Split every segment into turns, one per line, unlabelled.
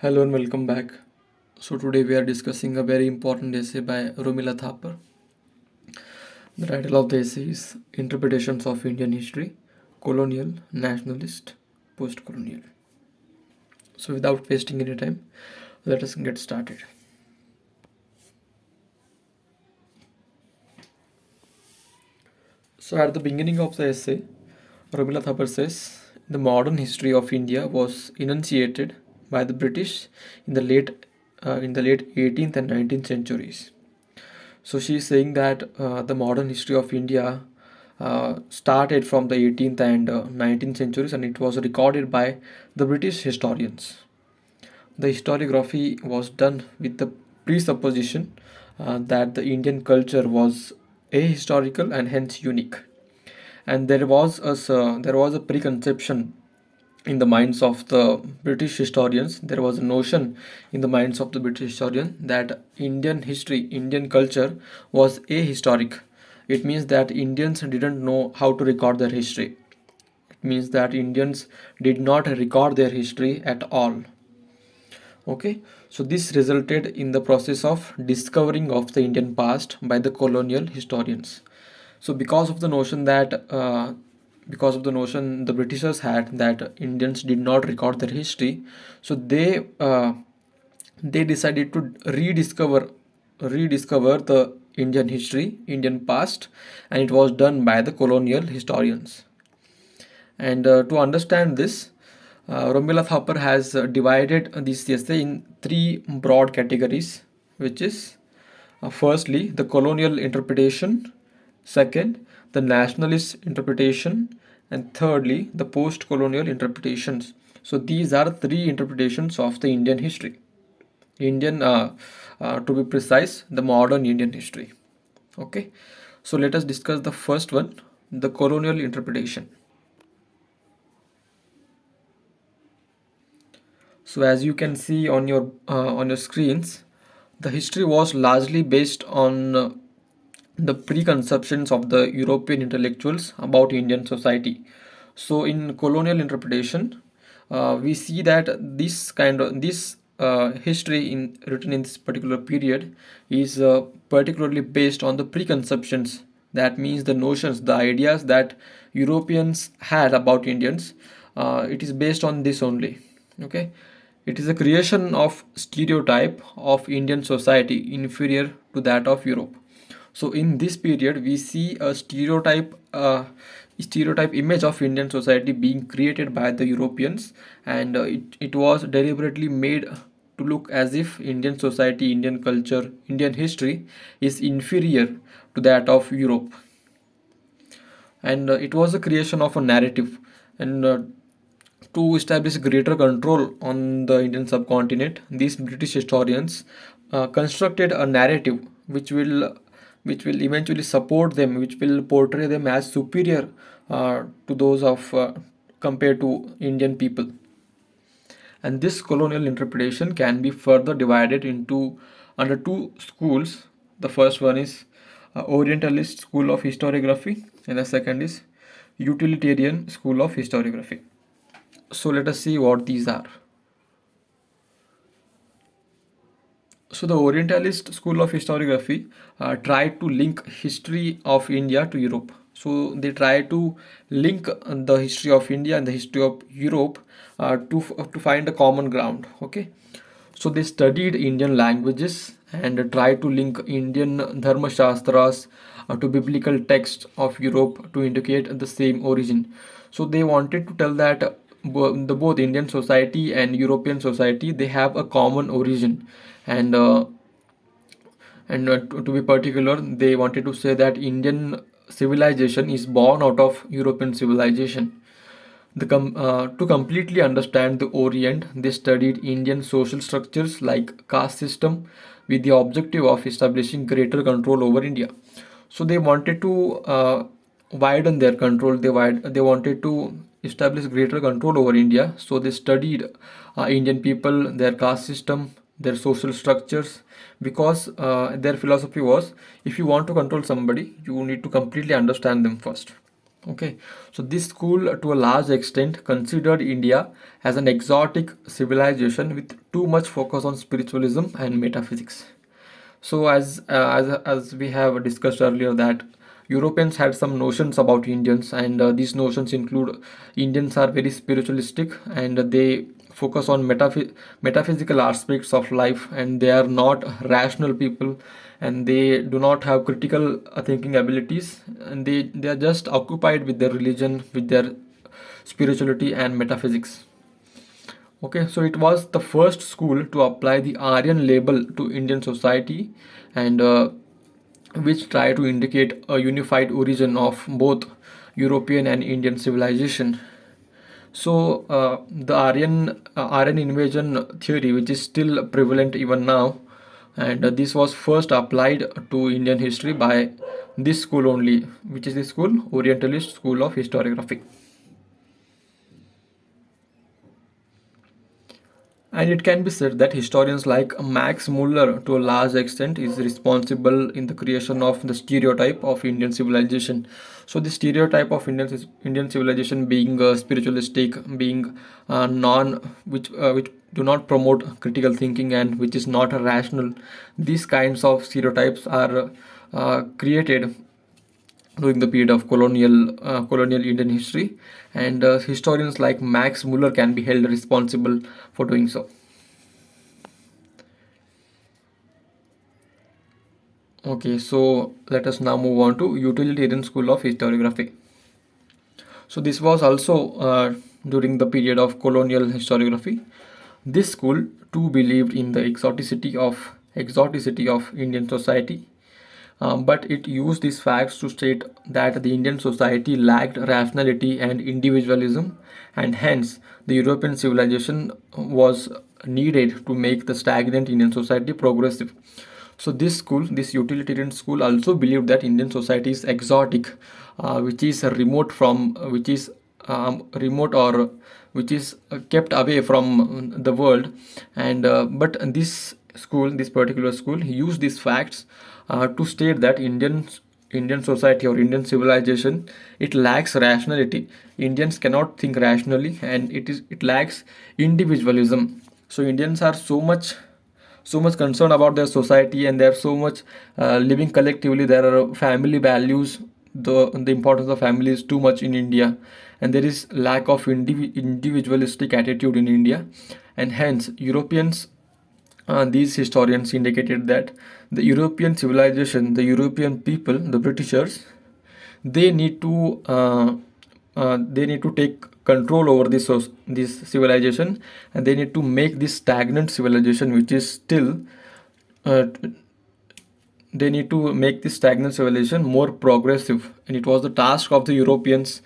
Hello and welcome back. So today we are discussing a very important essay by Romila Thapar. The title of the essay is Interpretations of Indian History, Colonial, Nationalist, Postcolonial. So without wasting any time, let us get started. So at the beginning of the essay, Romila Thapar says the modern history of India was enunciated by the British in the late 18th and 19th centuries. So she's saying that the modern history of India started from the 18th and 19th centuries, and it was recorded by the British historians. The historiography was done with the presupposition that the Indian culture was ahistorical and hence unique. And there was a preconception in the minds of the British historians. There was a notion in the minds of the British historian that Indian history, Indian culture was ahistoric. It means that Indians didn't know how to record their history. It means that Indians did not record their history at all. Okay, so this resulted in the process of discovering of the Indian past by the colonial historians. So because of the notion the Britishers had that Indians did not record their history, so they decided to rediscover the Indian history, Indian past, and it was done by the colonial historians. And to understand this, Romila Thapar has divided this essay in three broad categories, which is firstly the colonial interpretation, second the nationalist interpretation, and thirdly the post-colonial interpretations. So these are three interpretations of the Indian history. To be precise, the modern Indian history. Okay, so let us discuss the first one, the colonial interpretation. So as you can see on your screens, the history was largely based on the preconceptions of the European intellectuals about Indian society. So in colonial interpretation, we see that this history written in this particular period is particularly based on the preconceptions. That means the notions, the ideas that Europeans had about Indians. It is based on this only. Okay, it is a creation of stereotype of Indian society inferior to that of Europe. So in this period, we see a stereotype image of Indian society being created by the Europeans, and it was deliberately made to look as if Indian society, Indian culture, Indian history is inferior to that of Europe. And it was a creation of a narrative, and to establish greater control on the Indian subcontinent, these British historians constructed a narrative which will eventually support them, which will portray them as superior to those of compared to Indian people. And this colonial interpretation can be further divided into under two schools. The first one is Orientalist school of historiography, and the second is Utilitarian school of historiography. So let us see what these are. So the Orientalist school of historiography tried to link history of India to Europe. So they try to link the history of India and the history of Europe to find a common ground. Okay, so they studied Indian languages and tried to link Indian Dharma Shastras to biblical texts of Europe to indicate the same origin. So they wanted to tell that both Indian society and European society, they have a common origin, and to be particular, they wanted to say that Indian civilization is born out of European civilization. To completely understand the Orient, they studied Indian social structures like caste system with the objective of establishing greater control over India. So they wanted to widen their control. They wanted to establish greater control over India. So they studied Indian people, their caste system, their social structures, because their philosophy was, if you want to control somebody, you need to completely understand them first. Okay, so this school to a large extent considered India as an exotic civilization with too much focus on spiritualism and metaphysics. So as we have discussed earlier that Europeans had some notions about Indians, and these notions include Indians are very spiritualistic, and they focus on metaphysical aspects of life, and they are not rational people, and they do not have critical thinking abilities, and they are just occupied with their religion, with their spirituality and metaphysics. Okay, so it was the first school to apply the Aryan label to Indian society, and which try to indicate a unified origin of both European and Indian civilization. So the Aryan invasion theory, which is still prevalent even now, and this was first applied to Indian history by this school only, which is the school Orientalist School of Historiography. And it can be said that historians like Max Muller, to a large extent, is responsible in the creation of the stereotype of Indian civilization. So the stereotype of Indian civilization being spiritualistic, being which do not promote critical thinking and which is not rational. These kinds of stereotypes are created during the period of colonial Indian history, and historians like Max Muller can be held responsible for doing so. Okay, so let us now move on to Utilitarian School of Historiography. So this was also during the period of colonial historiography. This school too believed in the exoticity of Indian society, but it used these facts to state that the Indian society lacked rationality and individualism, and hence the European civilization was needed to make the stagnant Indian society progressive. So this utilitarian school, also believed that Indian society is exotic, which is which is remote, or which is kept away from the world, and but this particular school, used these facts to state that Indian society or Indian civilization, it lacks rationality. Indians cannot think rationally, and it lacks individualism. So Indians are so much concerned about their society, and they're so much living collectively. There are family values. The importance of family is too much in India, and there is lack of individualistic attitude in India, and hence Europeans, these historians indicated that the European civilization, the European people, the Britishers, they need to take control over this civilization, and they need to make this stagnant civilization, which is still uh, they need to make this stagnant civilization more progressive, and it was the task of the Europeans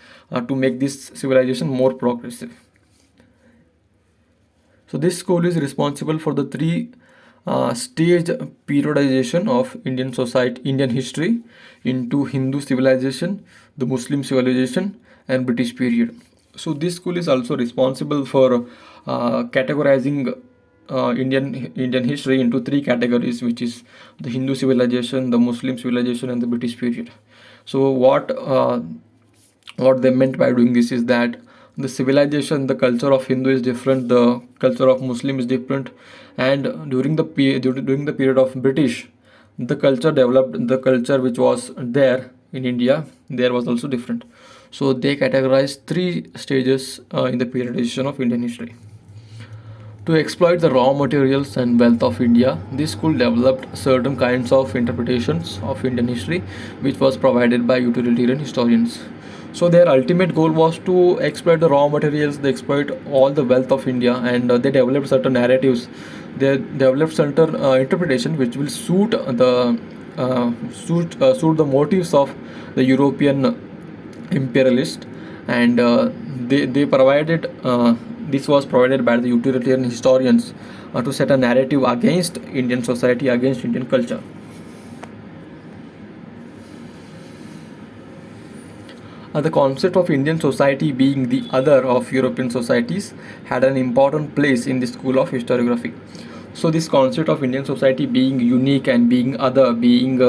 to make this civilization more progressive. So this school is responsible for the three stage periodization of Indian society, Indian history into Hindu civilization, the Muslim civilization, and British period. So this school is also responsible for categorizing Indian history into three categories, which is the Hindu civilization, the Muslim civilization, and the British period. So what they meant by doing this is that the civilization, the culture of Hindu is different, the culture of Muslim is different, and during the period of British, the culture which was there in India, there was also different. So they categorized three stages in the periodization of Indian history. To exploit the raw materials and wealth of India, this school developed certain kinds of interpretations of Indian history, which was provided by utilitarian historians. So their ultimate goal was to exploit the raw materials, they exploit all the wealth of India, and they developed certain narratives. They developed certain interpretation which will suit the motives of the European imperialist, and they provided this was provided by the utilitarian historians to set a narrative against Indian society, against Indian culture. The concept of Indian society being the other of European societies had an important place in the school of historiography. So this concept of Indian society being unique and being other, being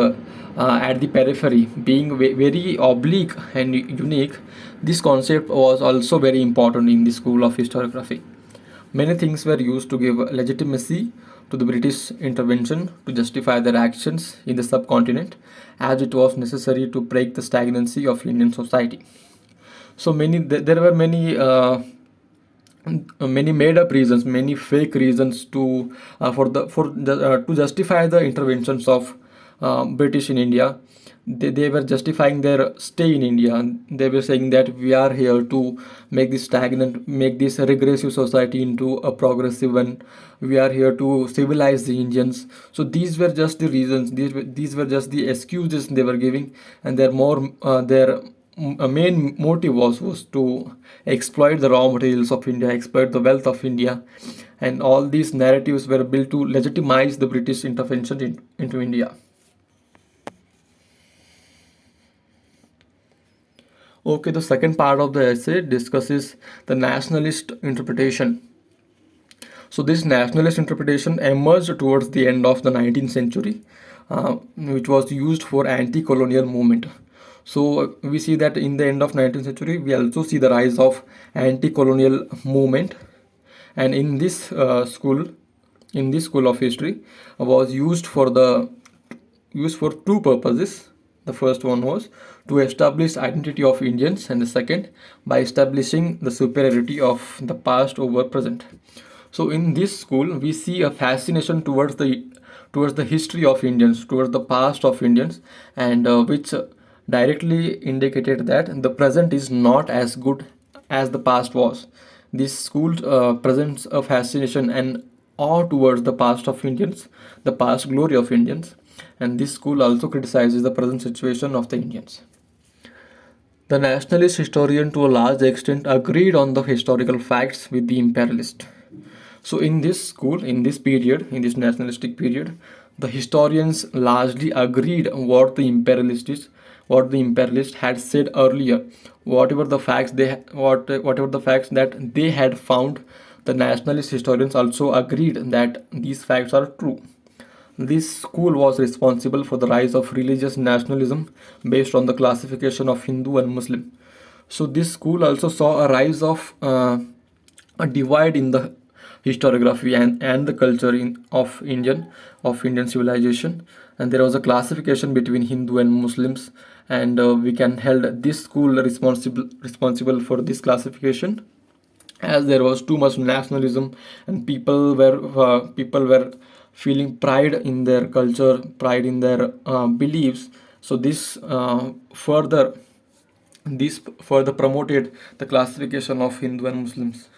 at the periphery, being very oblique and unique, this concept was also very important in the school of historiography. Many things were used to give legitimacy to the British intervention to justify their actions in the subcontinent, as it was necessary to break the stagnancy of Indian society. So there were many made up reasons, many fake reasons to to justify the interventions of British in India. They were justifying their stay in India. They were saying that we are here to make this stagnant, make this regressive society into a progressive one. We are here to civilize the Indians. So these were just the reasons. These were just the excuses they were giving, and their main motive was to exploit the raw materials of India, exploit the wealth of India, and all these narratives were built to legitimize the British intervention into India. Okay, the second part of the essay discusses the nationalist interpretation. So this nationalist interpretation emerged towards the end of the 19th century, which was used for anti-colonial movement. So we see that in the end of 19th century, we also see the rise of anti-colonial movement, and in this school of history, was used for two purposes. The first one was to establish identity of Indians, and the second by establishing the superiority of the past over present. So in this school, we see a fascination towards the history of Indians, towards the past of Indians, and which directly indicated that the present is not as good as the past was. This school presents a fascination and awe towards the past of Indians, the past glory of Indians, and this school also criticizes the present situation of the Indians. The nationalist historian to a large extent agreed on the historical facts with the imperialist. So in this school, in this period, in this nationalistic period, the historians largely agreed what the imperialist had said earlier. Whatever the facts that they had found, the nationalist historians also agreed that these facts are true. This school was responsible for the rise of religious nationalism based on the classification of Hindu and Muslim. So this school also saw a rise of a divide in the historiography and the culture of Indian civilization, and there was a classification between Hindu and Muslims, and we can held this school responsible for this classification, as there was too much nationalism and people were feeling pride in their culture, pride in their beliefs. So this further promoted the classification of Hindu and Muslims.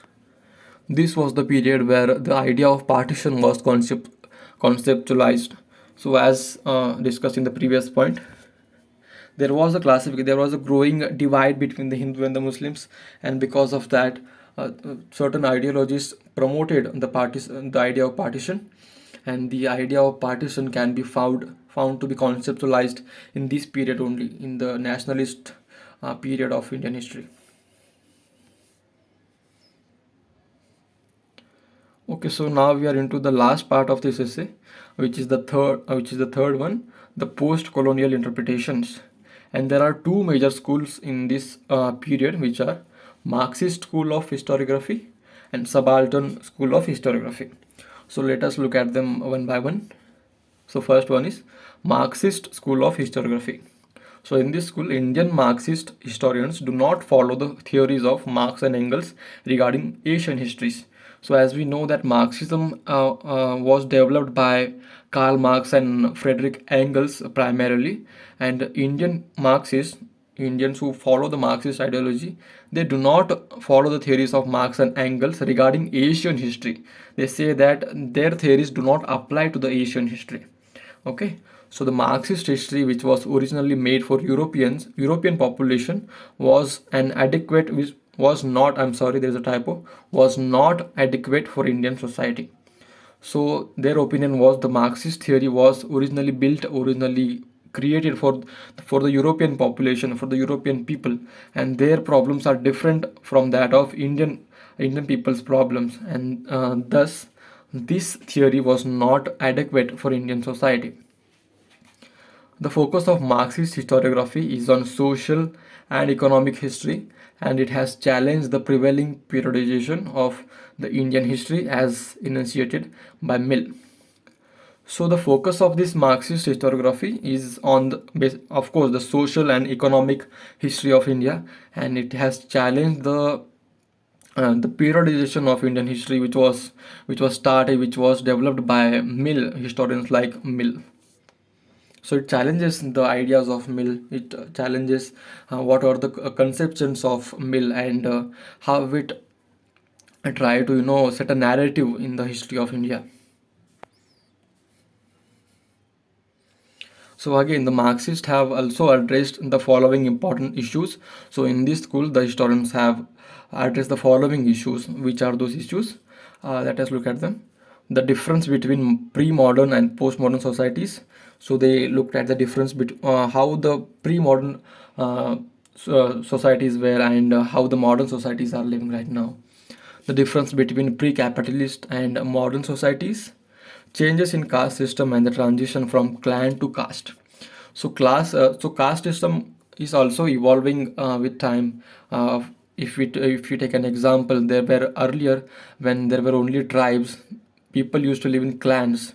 This was the period where the idea of partition was conceptualized. So as discussed in the previous point, there was a growing divide between the Hindu and the Muslims, and because of that, certain ideologies promoted the idea of partition, and the idea of partition can be found to be conceptualized in this period only, in the nationalist period of Indian history. Okay, so now we are into the last part of this essay, which is the third one, the post-colonial interpretations. And there are two major schools in this period, which are Marxist school of historiography and Subaltern school of historiography. So let us look at them one by one. So first one is Marxist school of historiography. So in this school, Indian Marxist historians do not follow the theories of Marx and Engels regarding Asian histories. So as we know that Marxism was developed by Karl Marx and Friedrich Engels primarily, and Indians who follow the Marxist ideology, they do not follow the theories of Marx and Engels regarding Asian history. They say that their theories do not apply to the Asian history. Okay, so the Marxist history, which was originally made for European population, was an adequate, which was not, I'm sorry, there's a typo, was not adequate for Indian society. So their opinion was the Marxist theory was originally created for the European population, for the European people, and their problems are different from that of Indian people's problems, and thus this theory was not adequate for Indian society. The focus of Marxist historiography is on social and economic history, and it has challenged the prevailing periodization of the Indian history as enunciated by Mill. So the focus of this Marxist historiography is on of course, the social and economic history of India, and it has challenged the periodization of Indian history, which was developed by Mill historians like Mill. So it challenges the ideas of Mill. It challenges what are the conceptions of Mill, and how it try to set a narrative in the history of India. So again, the Marxists have also addressed the following important issues. So in this school, the historians have addressed the following issues. Which are those issues? Let us look at them. The difference between pre-modern and post-modern societies. So they looked at the difference between how the pre-modern societies were, and how the modern societies are living right now. The difference between pre-capitalist and modern societies, changes in caste system, and the transition from clan to caste. So caste system is also evolving with time. If we take an example, there were earlier, when there were only tribes, people used to live in clans,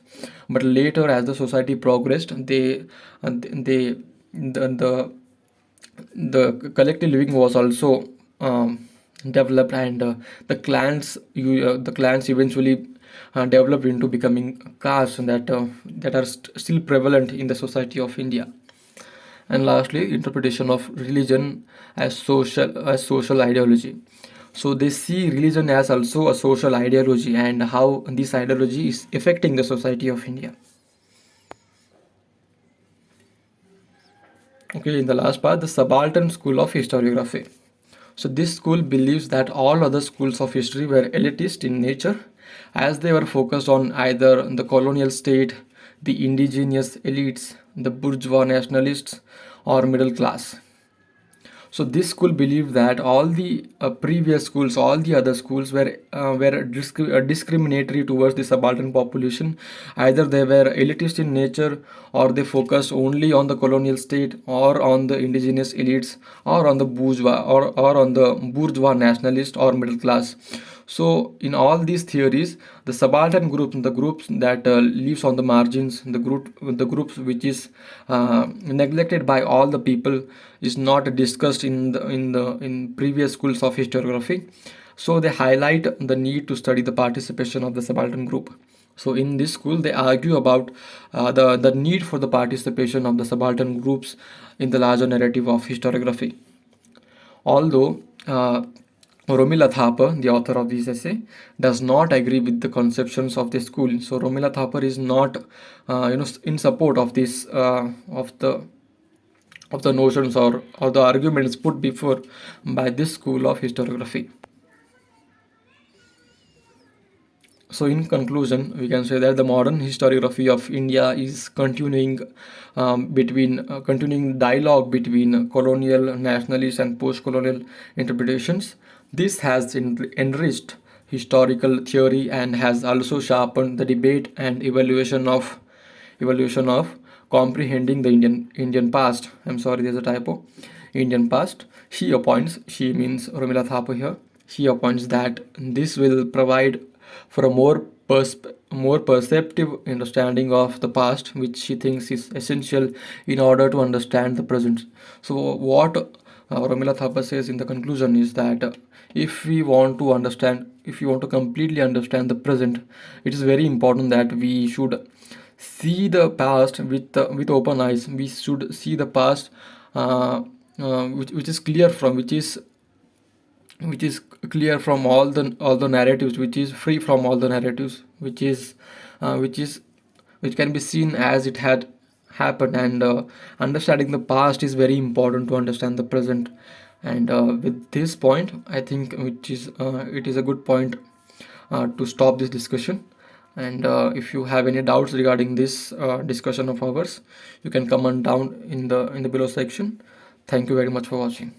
but later as the society progressed, they the collective living was also developed, and the clans eventually developed into becoming castes that are still prevalent in the society of India. And lastly, interpretation of religion as social ideology. So they see religion as also a social ideology, and how this ideology is affecting the society of India. Okay, in the last part, the Subaltern school of historiography. So this school believes that all other schools of history were elitist in nature, as they were focused on either the colonial state, the indigenous elites, the bourgeois nationalists, or middle class. So this school believed that all the previous schools, all the other schools were discriminatory towards the subaltern population. Either they were elitist in nature, or they focused only on the colonial state, or on the indigenous elites, or on the bourgeois, or on the bourgeois nationalist or middle class. So in all these theories, the subaltern group, the groups that lives on the margins, the groups which is neglected by all the people, is not discussed in previous schools of historiography. So they highlight the need to study the participation of the subaltern group. So in this school, they argue about the need for the participation of the subaltern groups in the larger narrative of historiography. Although Romila Thapar, the author of this essay, does not agree with the conceptions of the school. So Romila Thapar is not, in support of this of the notions, or the arguments put before by this school of historiography. So in conclusion, we can say that the modern historiography of India is continuing dialogue between colonial, nationalist, and post-colonial interpretations. This has enriched historical theory, and has also sharpened the debate and evaluation of comprehending the Indian past. I'm sorry, there's a typo. Indian past. She means Romila Thapar here. She appoints that this will provide for a more perceptive understanding of the past, which she thinks is essential in order to understand the present. So what Romila Thapar says in the conclusion is that if we want to completely understand the present, it is very important that we should see the past with open eyes. We should see the past, which is clear from which is clear from all the narratives, which is free from all the narratives, which is which can be seen as it had happened. And understanding the past is very important to understand the present. And with this point, I think it is a good point to stop this discussion. And if you have any doubts regarding this discussion of ours, you can comment down in the below section. Thank you very much for watching.